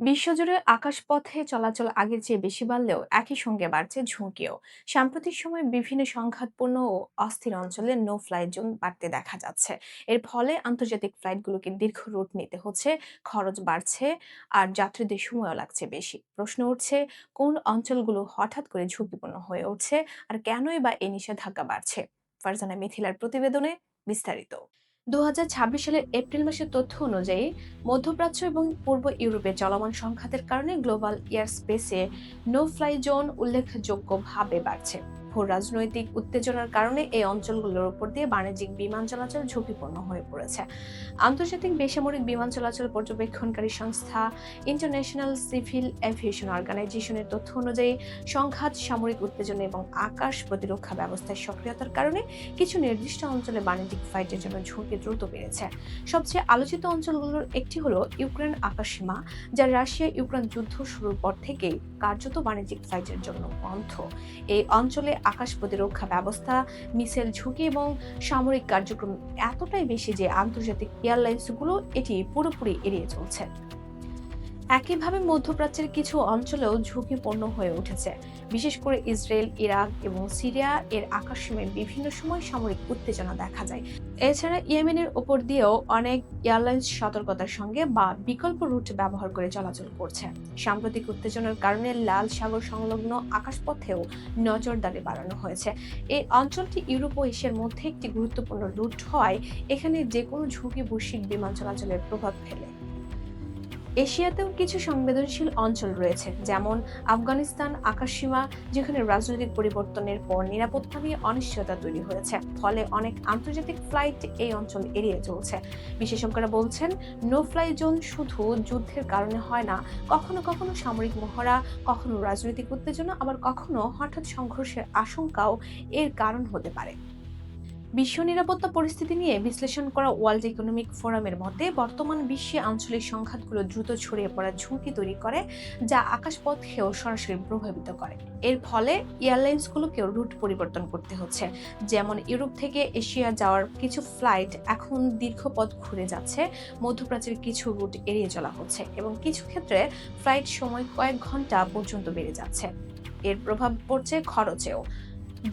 বিশ্বজুড়ে আকাশপথে চলাচল আগের চেয়ে বেশি বাড়লেও একই সঙ্গে বাড়ছে ঝুঁকিও। সাম্প্রতিক সময়ে বিভিন্ন সংঘাতপূর্ণ ও অস্থির অঞ্চলে নো ফ্লাই জোন বাড়তে দেখা যাচ্ছে। এর ফলে আন্তর্জাতিক ফ্লাইটগুলোকে দীর্ঘ রুট নিতে হচ্ছে, খরচ বাড়ছে, আর যাত্রীদের সময়ও লাগছে বেশি। প্রশ্ন উঠছে, কোন অঞ্চলগুলো হঠাৎ করে ঝুঁকিপূর্ণ হয়ে উঠছে, আর কেনই বা এই নিষেধাজ্ঞা বাড়ছে? ফারজানা মিথিলার প্রতিবেদনে বিস্তারিত। ২০২৬ সালের এপ্রিল মাসের তথ্য অনুযায়ী মধ্যপ্রাচ্য এবং পূর্ব ইউরোপে চলমান সংঘাতের কারণে গ্লোবাল এয়ার স্পেসে নো ফ্লাই জোন উল্লেখযোগ্যভাবে বাড়ছে। ভূ রাজনৈতিক উত্তেজনার কারণে এই অঞ্চলগুলোর উপর দিয়ে বাণিজ্যিক বিমান চলাচল ঝুঁকিপূর্ণ হয়ে পড়েছে। আন্তর্জাতিক বেসামরিক বিমান চলাচল পর্যবেক্ষণকারী সংস্থা ইন্টারন্যাশনাল সিভিল এভিয়েশন অর্গানাইজেশনের তথ্য অনুযায়ী সংঘাত, সামরিক উত্তেজনা এবং আকাশ প্রতিরক্ষা ব্যবস্থার সক্রিয়তার কারণে কিছু নির্দিষ্ট অঞ্চলে বাণিজ্যিক ফ্লাইটের জন্য ঝুঁকি দ্রুত বেড়েছে। সবচেয়ে আলোচিত অঞ্চলগুলোর একটি হলো ইউক্রেন আকাশসীমা, যা রাশিয়া ইউক্রেন যুদ্ধ শুরুর পর থেকেই কার্যত বাণিজ্যিক ফ্লাইটের জন্য বন্ধ। এই অঞ্চলে আকাশ প্রতিরক্ষা ব্যবস্থা, মিসাইল ঝুঁকি এবং সামরিক কার্যক্রম এতটাই বেশি যে আন্তর্জাতিক এয়ারলাইন্সগুলো এটি পুরোপুরি এড়িয়ে চলছে। একইভাবে মধ্যপ্রাচ্যের কিছু অঞ্চলেও ঝুঁকিপূর্ণ হয়ে উঠেছে। বিশেষ করে ইসরায়েল, ইরাক এবং সিরিয়া এর আকাশসীমায় বিভিন্ন সময় সামরিক উত্তেজনা দেখা যায়। এছাড়া ইয়েমেনের ওপর দিয়েও অনেক এয়ারলাইন্স সতর্কতার সঙ্গে বা বিকল্প রুট ব্যবহার করে চলাচল করছে। সাম্প্রতিক উত্তেজনার কারণে লাল সাগর সংলগ্ন আকাশপথেও নজরদারি বাড়ানো হয়েছে। এই অঞ্চলটি ইউরোপ ও এশিয়ার মধ্যে একটি গুরুত্বপূর্ণ রুট হওয়ায় এখানে যে কোনো ঝুঁকি বৈশ্বিক বিমান চলাচলের প্রভাব ফেলে। এশিয়াতেও কিছু সংবেদনশীল অঞ্চল রয়েছে, যেমন আফগানিস্তান আকাশসীমা, যেখানে রাজনৈতিক পরিবর্তনের পর নিরাপত্তা নিয়ে অনিশ্চয়তা তৈরি হয়েছে। ফলে অনেক আন্তর্জাতিক ফ্লাইট এই অঞ্চল এড়িয়ে চলছে। বিশেষজ্ঞরা বলছেন, নো ফ্লাই জোন শুধু যুদ্ধের কারণে হয় না, কখনো কখনো সামরিক মহড়া, কখনো রাজনৈতিক উত্তেজনা, আবার কখনো হঠাৎ সংঘর্ষের আশঙ্কাও এর কারণ হতে পারে। বিশ্ব নিরাপত্তা পরিস্থিতি নিয়ে বিশ্লেষণ করা ওয়ার্ল্ড ইকোনমিক ফোরামের মতে, বর্তমান বিশ্বে আঞ্চলিক সংঘাতগুলো দ্রুত ছড়িয়ে পড়ার ঝুঁকি তৈরি করে, যা আকাশপথকেও সরাসরি প্রভাবিত করে। এর ফলে এয়ারলাইন্সগুলোকেও রুট পরিবর্তন করতে হচ্ছে। যেমন ইউরোপ থেকে এশিয়া যাওয়ার কিছু ফ্লাইট এখন দীর্ঘ পথ ঘুরে যাচ্ছে, মধ্যপ্রাচ্যের কিছু রুট এড়িয়ে চলা হচ্ছে এবং কিছু ক্ষেত্রে ফ্লাইট সময় কয়েক ঘন্টা পর্যন্ত বেড়ে যাচ্ছে। এর প্রভাব পড়ছে খরচেও।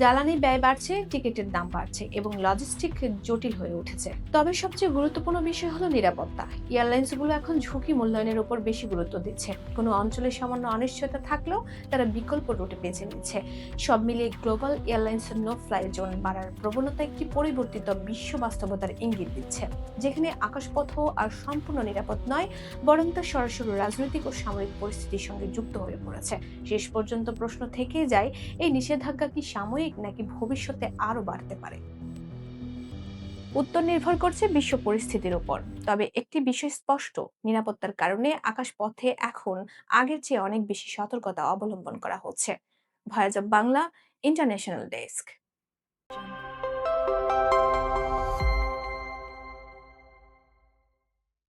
জ্বালানি ব্যয় বাড়ছে, টিকিটের দাম বাড়ছে এবং লজিস্টিক জটিল হয়ে উঠেছে। তবে সবচেয়ে গুরুত্বপূর্ণ বিষয় হলো নিরাপত্তা। এয়ারলাইন্সগুলো এখন ঝুঁকি মূল্যায়নের উপর বেশি গুরুত্ব দিচ্ছে। কোনো অঞ্চলে সামান্য অনিশ্চয়তা থাকলেও তারা বিকল্প রুটে বেছে নিচ্ছে। সব মিলিয়ে গ্লোবাল এয়ারলাইন্সের নো ফ্লাই জোন বাড়ার প্রবণতা একটি পরিবর্তিত বিশ্ব বাস্তবতার ইঙ্গিত দিচ্ছে, যেখানে আকাশপথও আর সম্পূর্ণ নিরাপদ নয়, বরং তা সরাসরি রাজনৈতিক ও সামরিক পরিস্থিতির সঙ্গে যুক্ত হয়ে পড়েছে। শেষ পর্যন্ত প্রশ্ন থেকে যায়, এই নিষেধাজ্ঞা কি সাময়িক নাকি ভবিষ্যতে আরো বাড়তে পারে? উত্তর নির্ভর করছে বিশ্ব পরিস্থিতির উপর। তবে একটি বিষয় স্পষ্ট, নিরাপত্তার কারণে আকাশপথে এখন আগের চেয়ে অনেক বেশি সতর্কতা অবলম্বন করা হচ্ছে। Voice of Bangla, international desk.